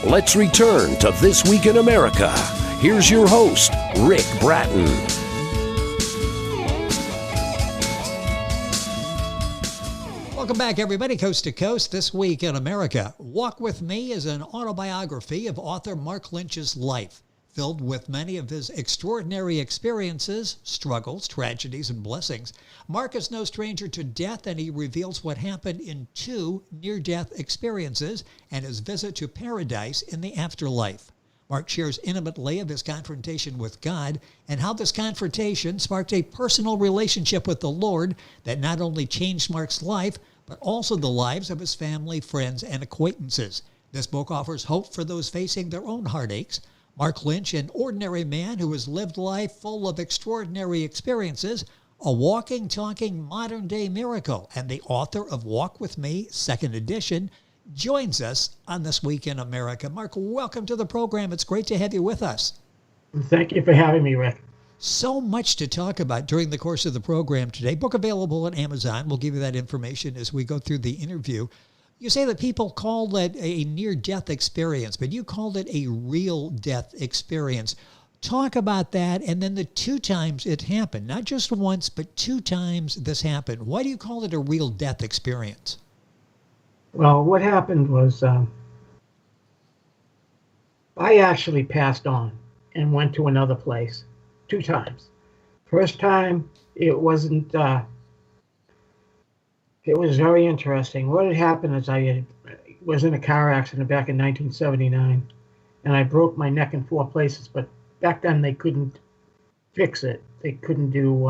Let's return to This Week in America. Here's your host, Rick Bratton. Welcome back, everybody, coast to coast. This Week in America. Walk With Me is an autobiography of author Mark Lynch's life, filled with many of his extraordinary experiences, struggles, tragedies, and blessings. Mark is no stranger to death, and he reveals what happened in 2 near-death experiences and his visit to paradise in the afterlife. Mark shares intimately of his confrontation with God and how this confrontation sparked a personal relationship with the Lord that not only changed Mark's life, but also the lives of his family, friends, and acquaintances. This book offers hope for those facing their own heartaches. Mark Lynch, an ordinary man who has lived life full of extraordinary experiences, a walking, talking, modern-day miracle, and the author of Walk With Me, 2nd edition, joins us on This Week in America. Mark, welcome to the program. It's great to have you with us. Thank you for having me, Rick. So much to talk about during the course of the program today. Book available on Amazon. We'll give you that information as we go through the interview. You say that people call it a near-death experience, but you called it a real death experience. Talk about that, and then the 2 times it happened. Not just once, but 2 times this happened. Why do you call it a real death experience? Well, what happened was I actually passed on and went to another place 2 times. First time, it wasn't... It was very interesting. What had happened is I was in a car accident back in 1979, and I broke my neck in 4 places. But back then they couldn't fix it. They couldn't do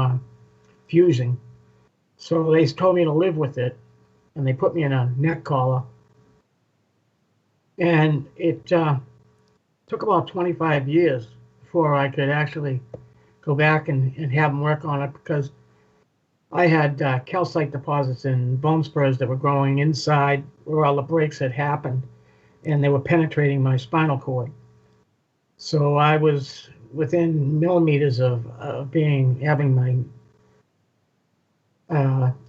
fusing. So they told me to live with it, and they put me in a neck collar. And it took about 25 years before I could actually go back and have them work on it, because I had calcite deposits and bone spurs that were growing inside where all the breaks had happened, and they were penetrating my spinal cord. So I was within millimeters of having my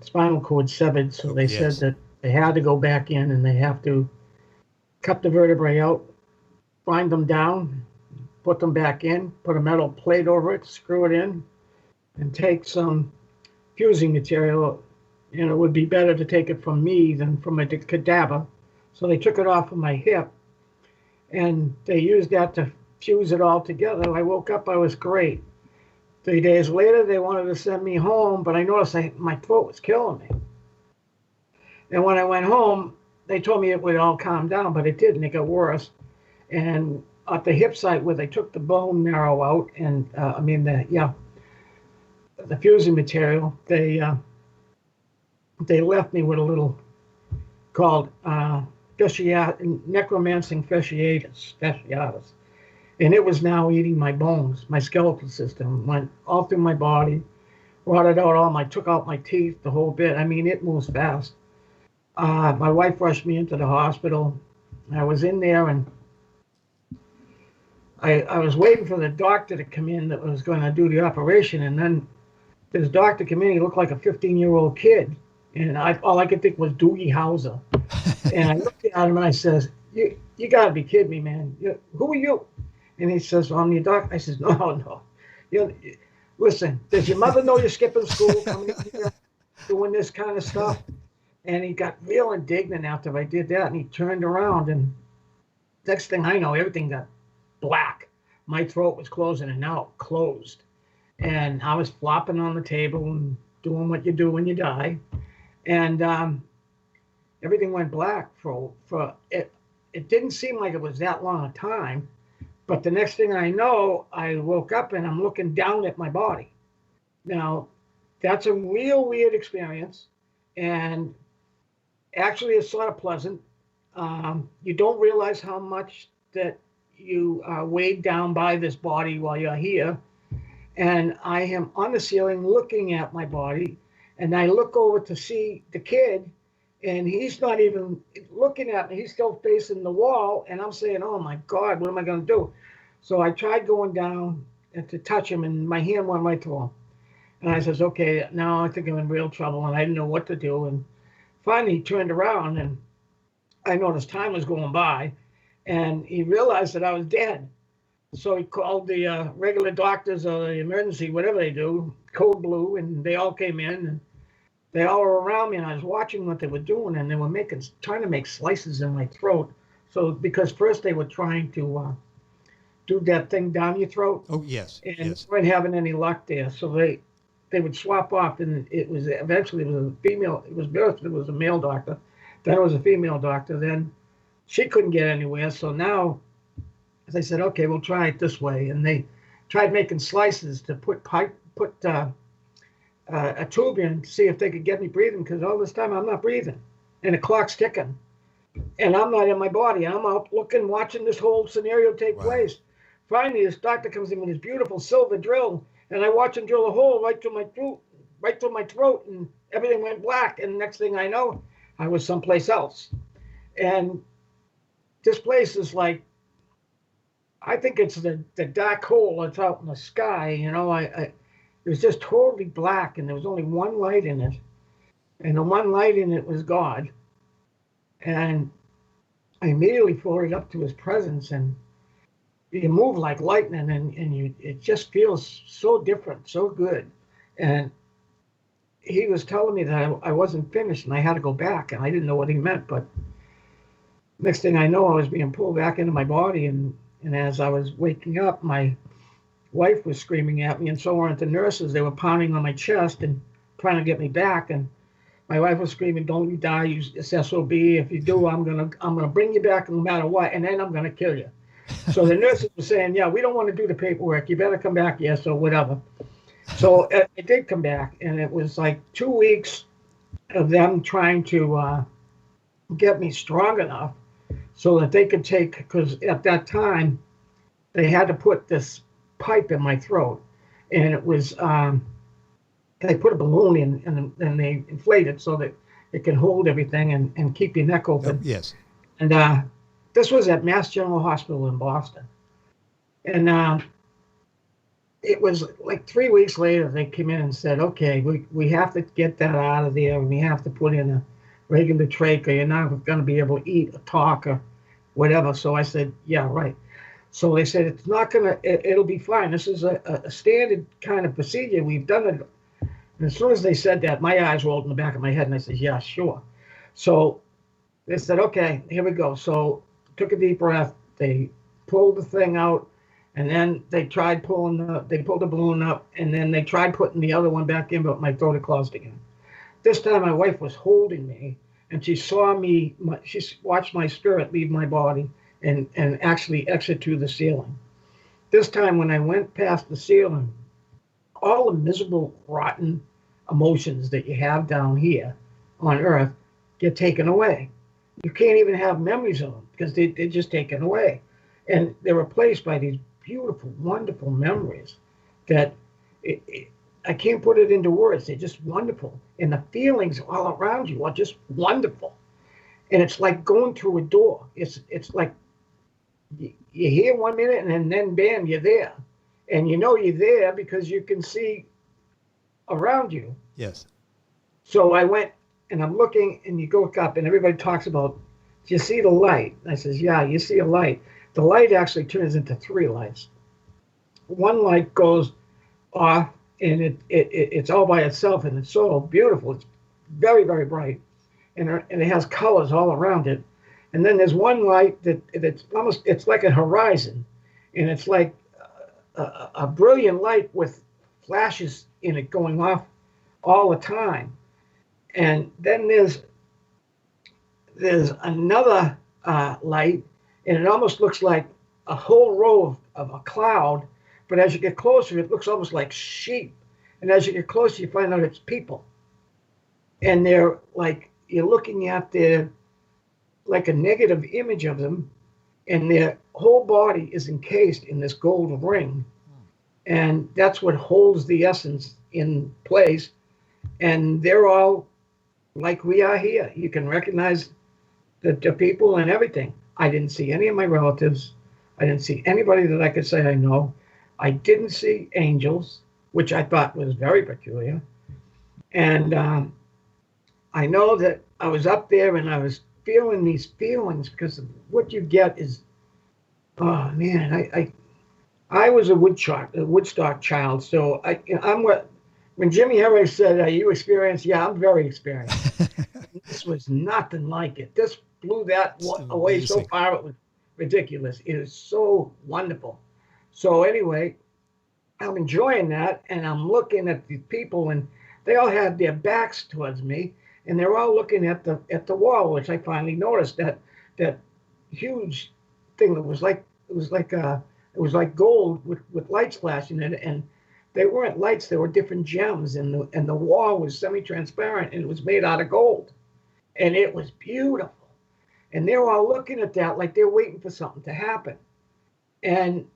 spinal cord severed. So they said that they had to go back in and they have to cut the vertebrae out, grind them down, put them back in, put a metal plate over it, screw it in, and take some fusing material, and it would be better to take it from me than from a cadaver. So they took it off of my hip, and they used that to fuse it all together. I woke up, I was great. 3 days later, they wanted to send me home, but I noticed my throat was killing me. And when I went home, they told me it would all calm down, but it didn't. It got worse. And at the hip site where they took the bone marrow out, and the fusing material, they left me with a little called necromancing fasciitis, and it was now eating my bones. My skeletal system went all through my body, rotted out took out my teeth, the whole bit. I mean, it moves fast. My wife rushed me into the hospital. I was in there, and I was waiting for the doctor to come in that was going to do the operation, and then this doctor came in. He looked like a 15-year-old kid, and all I could think was Doogie Howser. And I looked at him and I says, "You got to be kidding me, man. Who are you?" And he says, "Well, I'm your doctor." I says, "No. Listen, does your mother know you're skipping school, coming in here, doing this kind of stuff?" And he got real indignant after I did that, and he turned around, and next thing I know, everything got black. My throat was closing, and now it closed. And I was flopping on the table and doing what you do when you die. And everything went black for it. It didn't seem like it was that long a time. But the next thing I know, I woke up and I'm looking down at my body. Now, that's a real weird experience. And actually, it's sort of pleasant. You don't realize how much that you are weighed down by this body while you're here. And I am on the ceiling looking at my body, and I look over to see the kid, and he's not even looking at me. He's still facing the wall, and I'm saying, "Oh my God, what am I going to do?" So I tried going down and to touch him, and my hand went right to him. And I says, "Okay, now I think I'm in real trouble," and I didn't know what to do. And finally he turned around, and I noticed time was going by, and he realized that I was dead. So he called the regular doctors or the emergency, whatever they do, code blue, and they all came in, and they all were around me, and I was watching what they were doing, and they were trying to make slices in my throat. So because first they were trying to do that thing down your throat, Oh, yes. and Yes. weren't having any luck there. So they would swap off, and it was eventually it was a female. It was birthed. It was a male doctor. Then it was a female doctor. Then she couldn't get anywhere. So now they said, okay, we'll try it this way, and they tried making slices to put a tube in to see if they could get me breathing, because all this time I'm not breathing, and the clock's ticking, and I'm not in my body. I'm out looking, watching this whole scenario take place. Finally, this doctor comes in with his beautiful silver drill, and I watch him drill a hole right through my throat, and everything went black. And next thing I know, I was someplace else. And this place is like, I think it's the dark hole that's out in the sky. It was just totally black, and there was only one light in it, and the one light in it was God. And I immediately floated up to his presence, and you move like lightning, and it just feels so different, so good. And he was telling me that I wasn't finished and I had to go back, and I didn't know what he meant. But next thing I know, I was being pulled back into my body, and as I was waking up, my wife was screaming at me, and so weren't the nurses. They were pounding on my chest and trying to get me back. And my wife was screaming, "Don't you die, you SOB. If you do, I'm gonna bring you back no matter what, and then I'm gonna kill you." So the nurses were saying, "Yeah, we don't want to do the paperwork. You better come back, yes, or whatever." So I did come back, and it was like 2 weeks of them trying to get me strong enough so that they could take, because at that time they had to put this pipe in my throat, and it was they put a balloon in, and they inflate it so that it can hold everything and keep your neck open. Oh, yes. And this was at Mass General Hospital in Boston. And it was like 3 weeks later, they came in and said, okay, we have to get that out of there, and we have to put in a regular trach, or you're not going to be able to eat or talk or whatever. So I said, yeah, right. So they said, it's not going to, it'll be fine. This is a standard kind of procedure. We've done it. And as soon as they said that, my eyes rolled in the back of my head, and I said, yeah, sure. So they said, okay, here we go. So took a deep breath. They pulled the thing out, and then they tried they pulled the balloon up, and then they tried putting the other one back in, but my throat had closed again. This time my wife was holding me, and she saw me, she watched my spirit leave my body and actually exit to the ceiling. This time when I went past the ceiling, all the miserable, rotten emotions that you have down here on Earth get taken away. You can't even have memories of them because they're just taken away. And they're replaced by these beautiful, wonderful memories that I can't put it into words. They're just wonderful. And the feelings all around you are just wonderful. And it's like going through a door. It's like you're here 1 minute, and then bam, you're there. And you know you're there because you can see around you. Yes. So I went, and I'm looking, and you go up, and everybody talks about, do you see the light? I says, yeah, you see a light. The light actually turns into 3 lights. One light goes off, and it's all by itself, and it's so beautiful. It's very, very bright, and it has colors all around it. And then there's one light that's almost, it's like a horizon, and it's like a brilliant light with flashes in it going off all the time. And then there's another light, and it almost looks like a whole row of a cloud, but as you get closer, it looks almost like sheep. And as you get closer, you find out it's people. And they're like, you're looking at like a negative image of them, and their whole body is encased in this gold ring. And that's what holds the essence in place. And they're all like we are here. You can recognize the people and everything. I didn't see any of my relatives. I didn't see anybody that I could say I know. I didn't see angels, which I thought was very peculiar. And I know that I was up there, and I was feeling these feelings, because what you get is Oh man, I was a Woodstock child, so I'm what when Jimmy Harris said, "Are you experienced?" Yeah, I'm very experienced. This was nothing like it. This blew that It's away so amazing. far. It was ridiculous. It is so wonderful. So anyway, I'm enjoying that, and I'm looking at these people, and they all had their backs towards me, and they're all looking at the wall, which I finally noticed that huge thing that was like gold with lights flashing in it, and they weren't lights; they were different gems, and the wall was semi-transparent, and it was made out of gold, and it was beautiful. And they're all looking at that like they're waiting for something to happen, and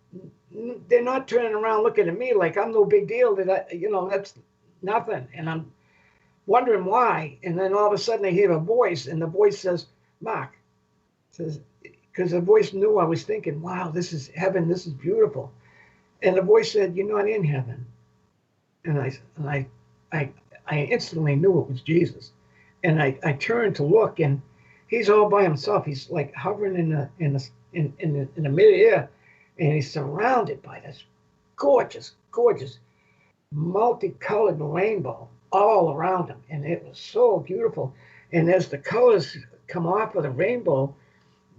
they're not turning around looking at me like I'm no big deal. That's nothing. And I'm wondering why. And then all of a sudden I hear a voice, and the voice says, "Mark," says, because the voice knew I was thinking, "Wow, this is heaven. This is beautiful." And the voice said, "You're not in heaven." And I, I instantly knew it was Jesus. And I turned to look, and he's all by himself. He's like hovering in the midair, and he's surrounded by this gorgeous, gorgeous, multicolored rainbow all around him, and it was so beautiful. And as the colors come off of the rainbow,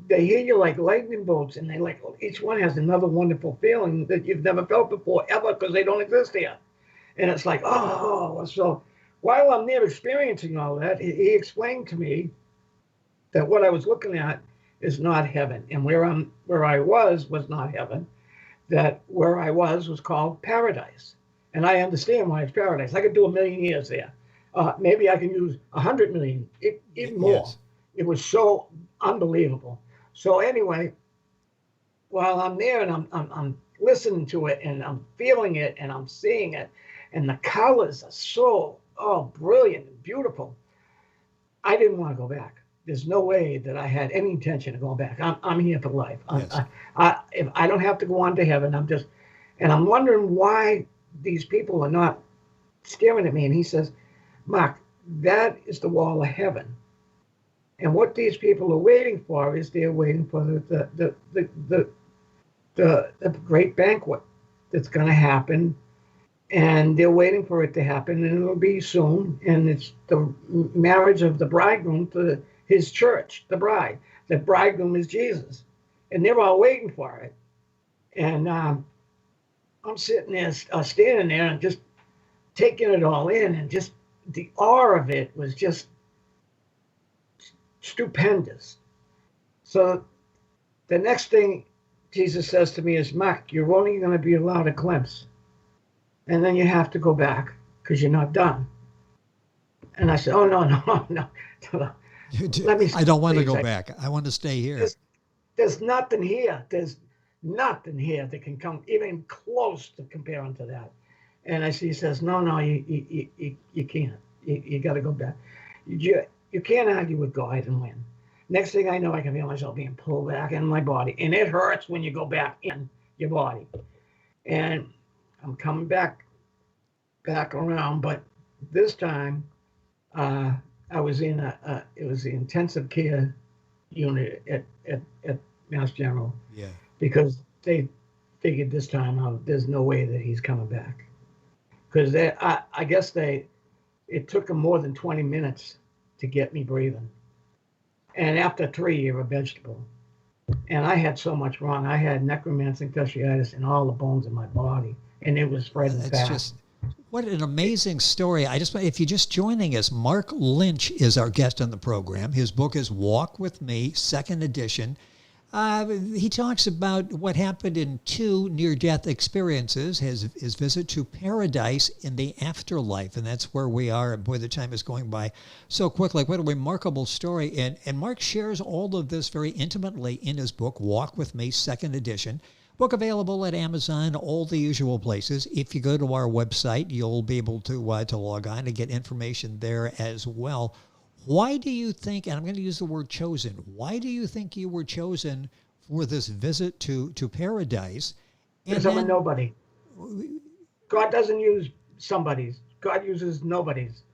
they hit you like lightning bolts, and they like each one has another wonderful feeling that you've never felt before ever because they don't exist here. And it's like, oh, so while I'm there experiencing all that, he explained to me that what I was looking at is not heaven, and where I was not heaven. That where I was called paradise, and I understand why it's paradise. I could do 1,000,000 years there. Maybe I can use 100 million, even more. Yes. It was so unbelievable. So anyway, while I'm there and I'm listening to it and I'm feeling it and I'm seeing it, and the colors are so brilliant and beautiful. I didn't want to go back. There's no way that I had any intention of going back. I'm here for life. Yes. If I don't have to go on to heaven, and I'm wondering why these people are not staring at me. And he says, "Mark, that is the wall of heaven. And what these people are waiting for is they're waiting for the great banquet that's going to happen, and they're waiting for it to happen, and it'll be soon. And it's the marriage of the bridegroom to his church, the bride. The bridegroom is Jesus, and they're all waiting for it. And I'm sitting there, standing there, and just taking it all in, and just the awe of it was just stupendous. So the next thing Jesus says to me is, "Mark, you're only going to be allowed a glimpse, and then you have to go back because you're not done." And I said, "Oh no, no, no. Let me I don't want to please. go back. I want to stay here. There's nothing here. There's nothing here that can come even close to comparing to that." And he says, "No, no, you can't. You got to go back. You can't argue with God and win." Next thing I know, I can feel myself being pulled back in my body, and it hurts when you go back in your body. And I'm coming back around, but this time uh, I was in it was the intensive care unit at Mass General, Yeah. because they figured this time out there's no way that he's coming back, because I guess it took them more than 20 minutes to get me breathing, and after 3 you're a vegetable. And I had so much wrong. I had necromantic fasciitis in all the bones in my body, and it was spreading It's fast. just what an amazing story. If you're just joining us, Mark Lynch is our guest on the program. His book is Walk With Me, second edition. He talks about what happened in 2 near-death experiences, his visit to paradise in the afterlife, and that's where we are. And boy, the time is going by so quickly. What a remarkable story. And Mark shares all of this very intimately in his book, Walk With Me, second edition. Book available at Amazon, all the usual places. If you go to our website, you'll be able to log on and get information there as well. Why do you think, and I'm going to use the word chosen, why do you think you were chosen for this visit to paradise? And Because I'm a then, nobody. God doesn't use somebody's. God uses nobody's.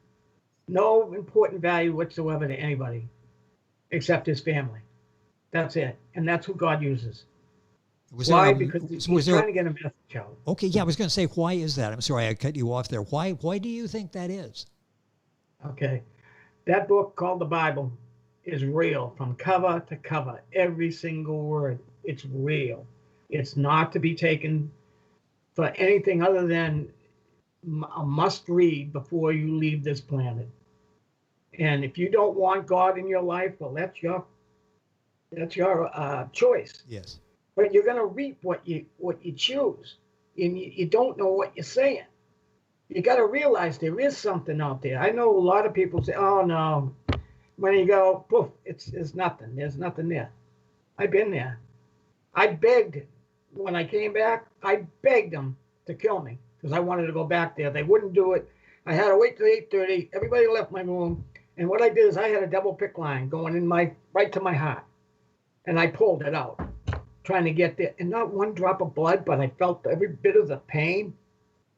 No important value whatsoever to anybody except his family. That's it. And that's who God uses. Why? Because he's trying to get a message out. Okay, yeah, I was going to say, why is that? I'm sorry, I cut you off there. Why do you think that is? Okay. That book called the Bible is real from cover to cover. Every single word. It's real. It's not to be taken for anything other than a must read before you leave this planet. And if you don't want God in your life, well, that's your choice. Yes. But you're going to reap what you choose, and you don't know what you're saying. You got to realize there is something out there. I know a lot of people say, "Oh no," when you go, poof, it's nothing. There's nothing there. I've been there. I begged when I came back. I begged them to kill me because I wanted to go back there. They wouldn't do it. I had to wait till 8:30. Everybody left my room, and what I did is I had a double pick line going in right to my heart, and I pulled it out, trying to get there, and not one drop of blood, but I felt every bit of the pain.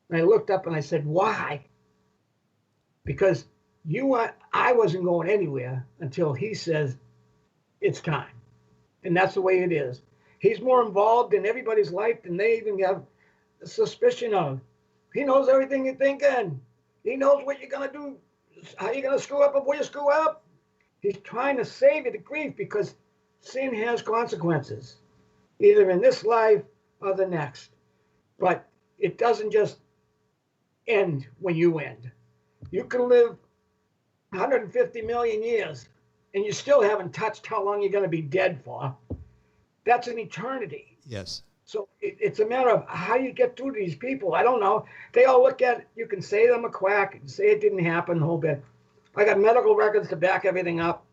And I looked up and I said, "Why?" Because I wasn't going anywhere until he says it's time, and that's the way it is. He's more involved in everybody's life than they even have a suspicion of. He knows everything you're thinking. He knows what you're gonna do, how you're gonna screw up before you screw up. He's trying to save you the grief because sin has consequences, either in this life or the next. But it doesn't just end when you end. You can live 150 million years and you still haven't touched how long you're going to be dead for. That's an eternity. Yes. So it's a matter of how you get through to these people. I don't know. They all look at it. You can say them a quack. You can say it didn't happen, the whole bit. I got medical records to back everything up.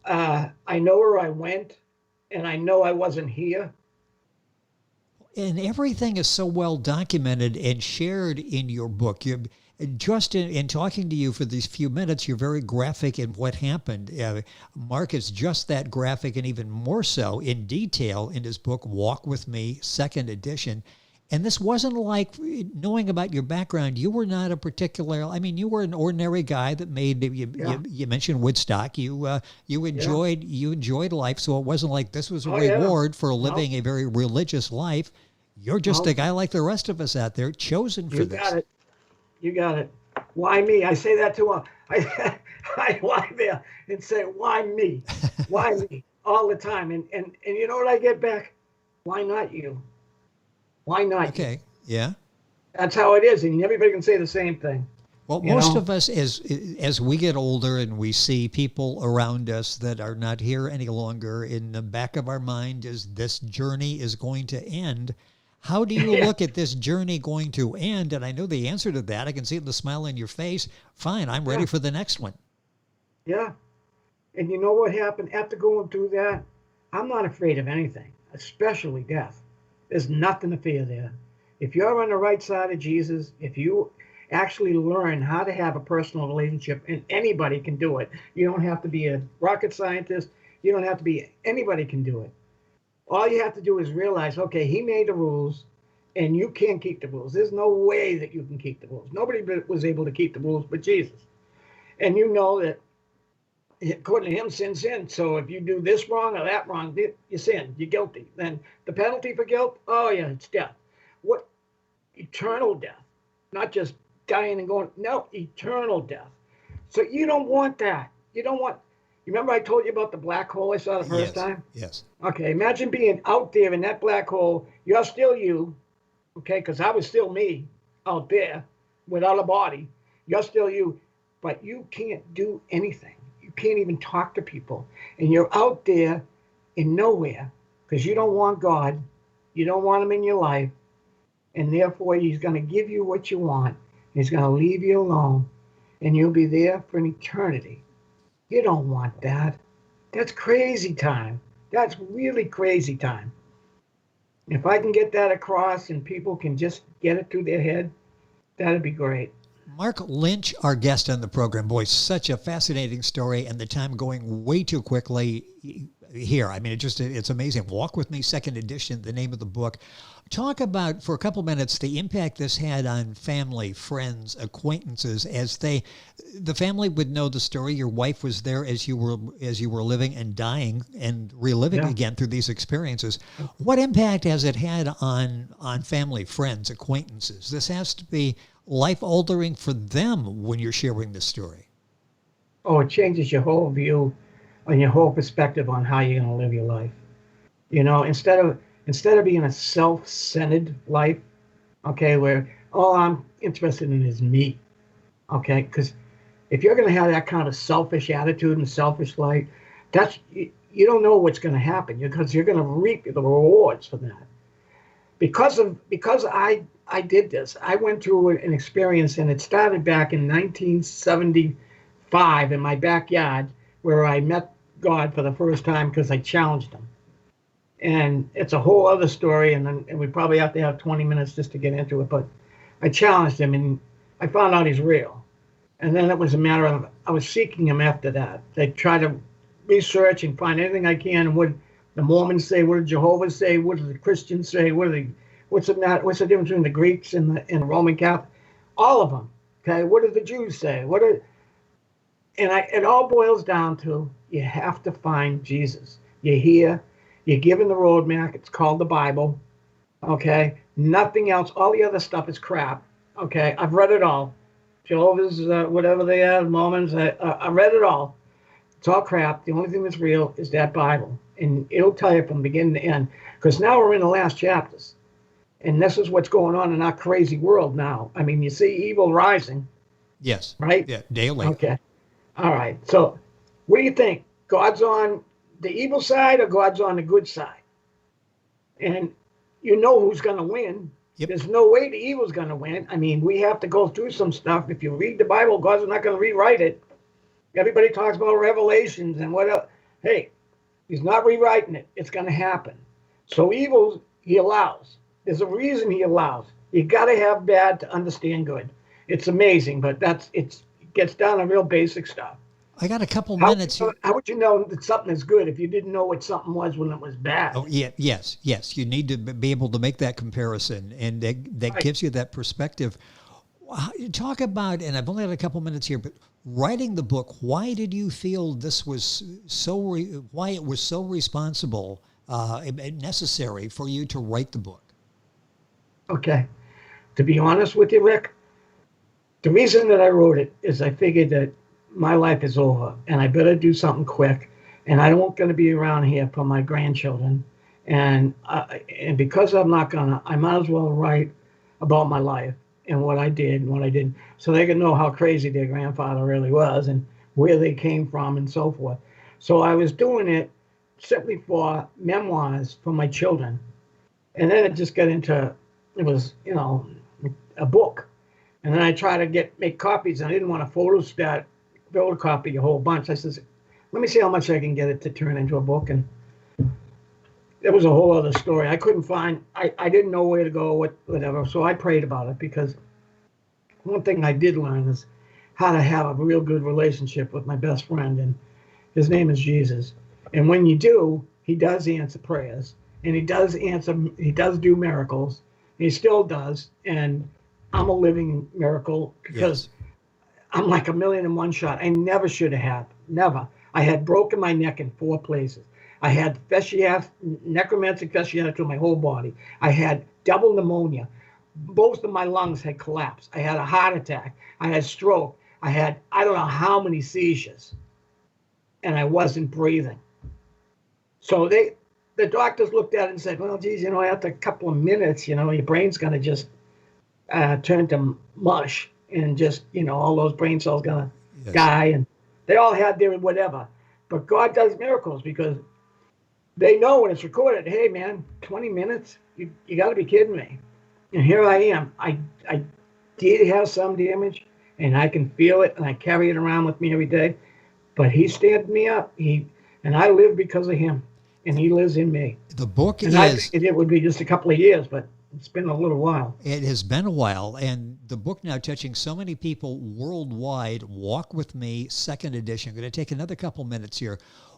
I know where I went, and I know I wasn't here. And everything is so well documented and shared in your book. Just in talking to you for these few minutes, you're very graphic in what happened. Mark is just that graphic and even more so in detail in his book, Walk With Me, second edition. And this wasn't like, knowing about your background, you were not a particular, I mean, you were an ordinary guy that made, you mentioned Woodstock, you enjoyed life, so it wasn't like this was a reward for living a very religious life. You're just a guy like the rest of us out there, chosen for this. You got it. Why me? I say that to him. I lie there and say, why me? Why me? All the time. And you know what I get back? Why not you? Why not? Okay. Yeah. That's how it is. And everybody can say the same thing. Well, most of us, as we get older and we see people around us that are not here any longer, in the back of our mind is this journey is going to end. How do you look at this journey going to end? And I know the answer to that. I can see it in the smile on your face. Fine, I'm ready for the next one. Yeah. And you know what happened? After going through that, I'm not afraid of anything, especially death. There's nothing to fear there. If you're on the right side of Jesus, if you actually learn how to have a personal relationship, and anybody can do it. You don't have to be a rocket scientist. You don't have to be, anybody can do it. All you have to do is realize, okay, he made the rules and you can't keep the rules. There's no way that you can keep the rules. Nobody was able to keep the rules but Jesus. And you know that according to him, sin's sin. So if you do this wrong or that wrong, you sin, you're guilty. Then the penalty for guilt, oh yeah, it's death. What? Eternal death, not just dying and going, no, eternal death. So you don't want that. You don't want, you remember I told you about the black hole I saw the first time? Yes. Okay, imagine being out there in that black hole. You're still you, okay, because I was still me out there without a body. You're still you, but you can't do anything. You can't even talk to people. And you're out there in nowhere because you don't want God. You don't want him in your life. And therefore, he's going to give you what you want. He's going to leave you alone. And you'll be there for an eternity. You don't want that. That's crazy time. That's really crazy time. If I can get that across and people can just get it through their head, that'd be great. Mark Lynch, our guest on the program. Boy, such a fascinating story, and the time going way too quickly. here. I mean, it's amazing. Walk With Me, second edition, the name of the book. Talk about, for a couple minutes, the impact this had on family, friends, acquaintances, as the family would know the story. Your wife was there as you were living and dying and reliving again through these experiences. What impact has it had on family, friends, acquaintances? This has to be life-altering for them when you're sharing this story. Oh, it changes your whole view and your whole perspective on how you're going to live your life. You know, instead of being a self-centered life, okay, where all I'm interested in is me, okay, because if you're going to have that kind of selfish attitude and selfish life, you don't know what's going to happen, because you're going to reap the rewards for that. Because I did this, I went through an experience, and it started back in 1975 in my backyard, where I met God for the first time because I challenged him. And it's a whole other story, and we probably have to have 20 minutes just to get into it, but I challenged him, and I found out he's real. And then it was a matter of, I was seeking him after that. I tried to research and find anything I can, and what the Mormons say, what did Jehovah say, what do the Christians say, what's the difference between the Greeks and the Roman Catholic? All of them, okay? What do the Jews say? It all boils down to, you have to find Jesus. You're here. You're given the roadmap. It's called the Bible. Okay? Nothing else. All the other stuff is crap. Okay? I've read it all. Jehovah's, whatever they are, Mormons, I read it all. It's all crap. The only thing that's real is that Bible. And it'll tell you from beginning to end. Because now we're in the last chapters. And this is what's going on in our crazy world now. I mean, you see evil rising. Yes. Right? Yeah, daily. Okay. All right. So what do you think? God's on the evil side or God's on the good side? And you know who's going to win. Yep. There's no way the evil's going to win. I mean, we have to go through some stuff. If you read the Bible, God's not going to rewrite it. Everybody talks about Revelations and what else. Hey, he's not rewriting it. It's going to happen. So evil, he allows. There's a reason he allows. You got to have bad to understand good. It's amazing, but it gets down to real basic stuff. I got a couple minutes here. How would you know that something is good if you didn't know what something was when it was bad? Oh, yeah, yes. You need to be able to make that comparison, and that right. Gives you that perspective. Talk about, and I've only got a couple minutes here, but writing the book, why did you feel this was why it was so responsible and necessary for you to write the book? Okay. To be honest with you, Rick, the reason that I wrote it is I figured that my life is over and I better do something quick, and I don't going to be around here for my grandchildren. And because I'm not gonna, I might as well write about my life and what I did and what I didn't, so they can know how crazy their grandfather really was and where they came from and so forth. So I was doing it simply for memoirs for my children. And then it just got into, it was, a book. And then I tried to make copies, and I didn't want to photocopy a whole bunch. I said, let me see how much I can get it to turn into a book. And it was a whole other story. I couldn't find, I didn't know where to go, whatever. So I prayed about it, because one thing I did learn is how to have a real good relationship with my best friend. And his name is Jesus. And when you do, he does answer prayers, and he does do miracles. He still does. And I'm a living miracle, because I'm like 1,000,001 shot. I never should have had. Never. I had broken my neck in 4 places. I had necromantic fasciitis through my whole body. I had double pneumonia. Both of my lungs had collapsed. I had a heart attack. I had stroke. I had, I don't know how many seizures. And I wasn't breathing. So the doctors looked at it and said, well, geez, after a couple of minutes, your brain's going to just turn to mush, and just, all those brain cells going to die. And they all had their whatever. But God does miracles, because they know when it's recorded, hey, man, 20 minutes? You got to be kidding me. And here I am. I did have some damage, and I can feel it, and I carry it around with me every day. But he stands me up. And I live because of him, and he lives in me. The book and is... it would be just a couple of years, but it's been a little while. It has been a while, and the book now touching so many people worldwide. Walk With Me, second edition. I'm going to take another couple minutes here.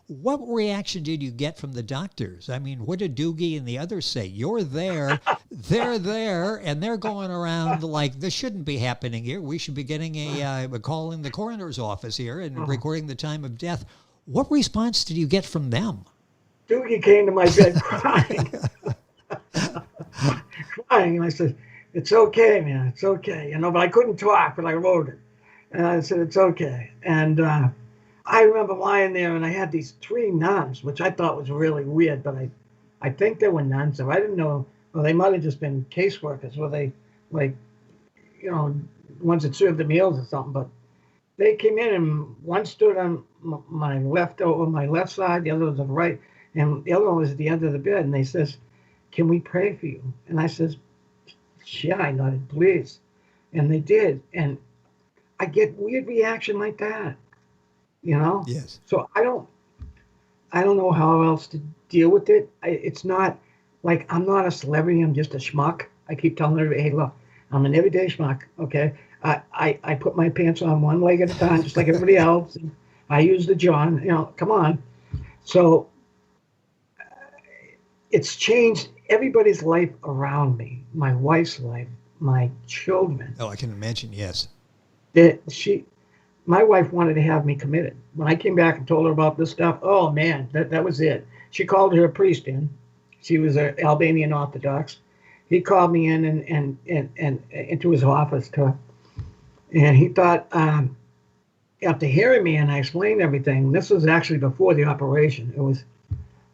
what reaction did you get from the doctors? I mean, what did Doogie and the others say? You're there, they're there, and they're going around like, this shouldn't be happening here. We should be getting a call in the coroner's office here and recording the time of death. What response did you get from them? Doogie came to my bed crying. Crying, and I said, it's okay, man, it's okay. But I couldn't talk, but I wrote it. And I said, it's okay. And I remember lying there, and I had these 3 nuns, which I thought was really weird, but I think they were nuns, so I didn't know. Well, they might have just been caseworkers, were they, like, ones that served the meals or something. But they came in, and one stood on my left side, the other was on the right, and the other one was at the end of the bed, and they says, can we pray for you? And I says, yeah, I nodded, please. And they did, and I get weird reaction like that. Yes. So I don't know how else to deal with it. It's not like I'm not a celebrity. I'm just a schmuck. I keep telling everybody, hey, look, I'm an everyday schmuck. Okay. I put my pants on one leg at a time, just like everybody else. And I use the John, come on. So it's changed everybody's life around me, my wife's life, my children. Oh, I can imagine. Yes. My wife wanted to have me committed. When I came back and told her about this stuff, oh man, that was it. She called her priest in. She was an Albanian Orthodox. He called me in and into his office and he thought, after hearing me and I explained everything, this was actually before the operation. It was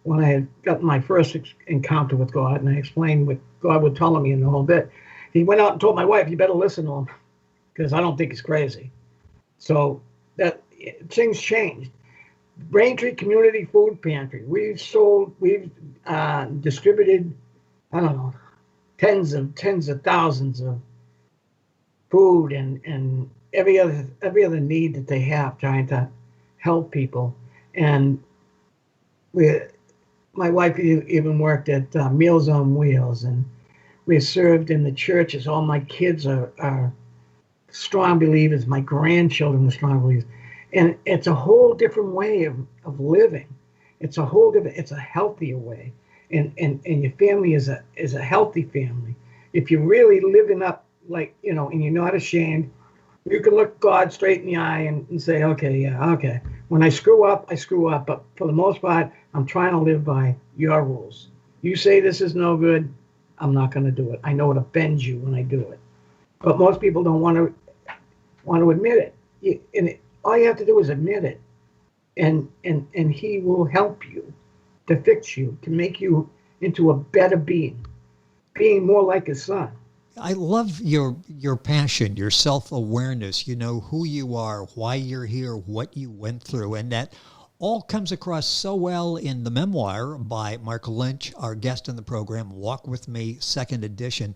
when I had gotten my first encounter with God, and I explained what God was telling me in the whole bit. He went out and told my wife, you better listen to him, because I don't think he's crazy. So that things changed. Braintree Community Food Pantry. We've distributed, I don't know, tens of thousands of food and every other need that they have, trying to help people. And my wife even worked at Meals on Wheels, and we served in the churches. All my kids are strong believers. My grandchildren are strong believers. And it's a whole different way of living. It's a healthier way. And your family is a healthy family. If you're really living up, like, and you're not ashamed, you can look God straight in the eye and say, okay, yeah, okay. When I screw up, I screw up. But for the most part, I'm trying to live by your rules. You say this is no good, I'm not going to do it. I know it offends you when I do it. But most people don't want to admit it. All you have to do is admit it, and he will help you to fix you, to make you into a better being more like his son. I love your passion, your self-awareness. Who you are, why you're here, what you went through, and that all comes across so well in the memoir by Mark Lynch, our guest in the program, Walk With Me, 2nd edition.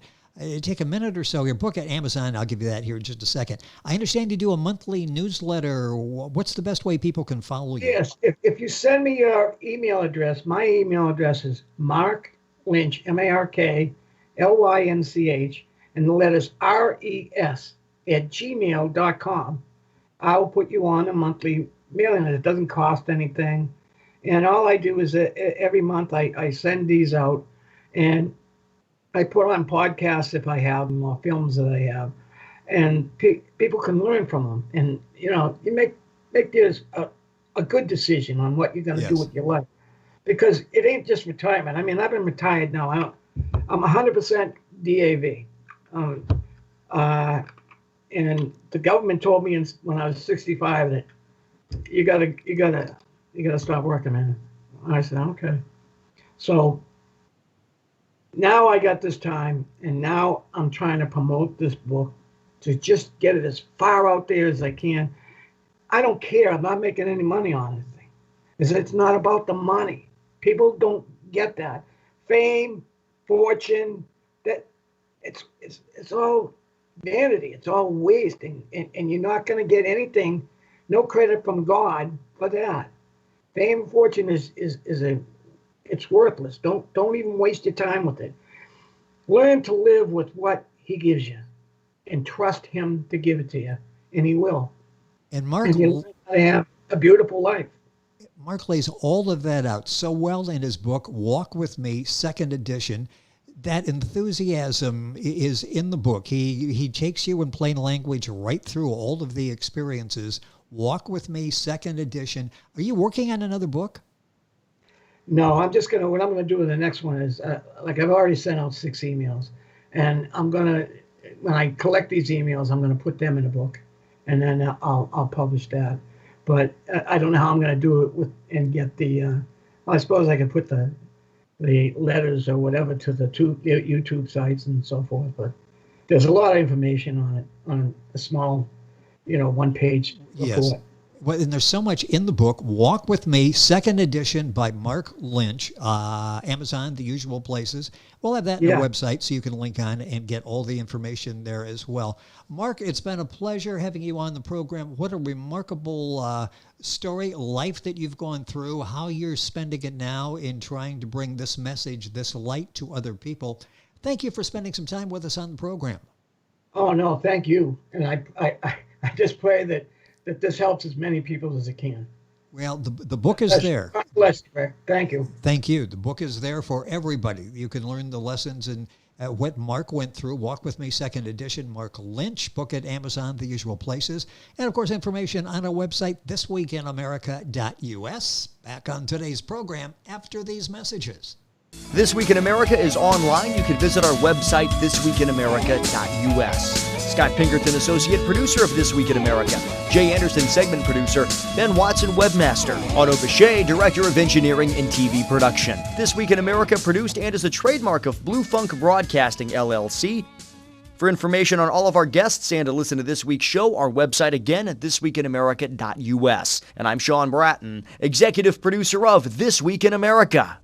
Take a minute or so. Your book at Amazon, I'll give you that here in just a second. I understand you do a monthly newsletter. What's the best way people can follow you? Yes, if you send me your email address, my email address is Mark Lynch, MarkLynch, and the letters RES @gmail.com. I'll put you on a monthly mailing list. It doesn't cost anything. And all I do is every month I send these out, and I put on podcasts if I have them, or films that I have, and people can learn from them. And you make this a good decision on what you're going to do with your life, because it ain't just retirement. I mean, I've been retired now. I'm 100% DAV, and the government told me when I was 65 that you gotta stop working, man. I said okay. So now I got this time, and now I'm trying to promote this book to just get it as far out there as I can. I don't care. I'm not making any money on anything. It's not about the money. People don't get that. Fame, fortune, that it's all vanity. It's all waste, and you're not going to get anything, no credit from God for that. Fame and fortune it's worthless. Don't even waste your time with it. Learn to live with what he gives you, and trust him to give it to you, and he will. And Mark, and you'll have a beautiful life. Mark lays all of that out so well in his book, Walk With Me, second edition. That enthusiasm is in the book. He takes you in plain language right through all of the experiences. Walk With Me, second edition. Are you working on another book? No, what I'm gonna do with the next one is, like I've already sent out 6 emails, and when I collect these emails, I'm gonna put them in a book, and then I'll publish that. But I don't know how I'm gonna do it and get the. I suppose I could put the letters or whatever to the YouTube sites and so forth. But there's a lot of information on it on a small, 1-page report. Yes. Well, and there's so much in the book. Walk With Me, second edition by Mark Lynch, Amazon, the usual places. We'll have that on the website so you can link on and get all the information there as well. Mark, it's been a pleasure having you on the program. What a remarkable story, life that you've gone through, how you're spending it now in trying to bring this message, this light to other people. Thank you for spending some time with us on the program. Oh, no, thank you. And I just pray that this helps as many people as it can. Well, the book is there. God bless you, Rick. Thank you. Thank you. The book is there for everybody. You can learn the lessons and what Mark went through. Walk With Me, second edition, Mark Lynch. Book at Amazon, the usual places. And, of course, information on our website, thisweekinamerica.us. Back on today's program after these messages. This Week in America is online. You can visit our website, thisweekinamerica.us. Scott Pinkerton, associate producer of This Week in America. Jay Anderson, segment producer. Ben Watson, webmaster. Otto Bechet, director of engineering and TV production. This Week in America produced and is a trademark of Blue Funk Broadcasting, LLC. For information on all of our guests and to listen to this week's show, our website again at thisweekinamerica.us. And I'm Sean Bratton, executive producer of This Week in America.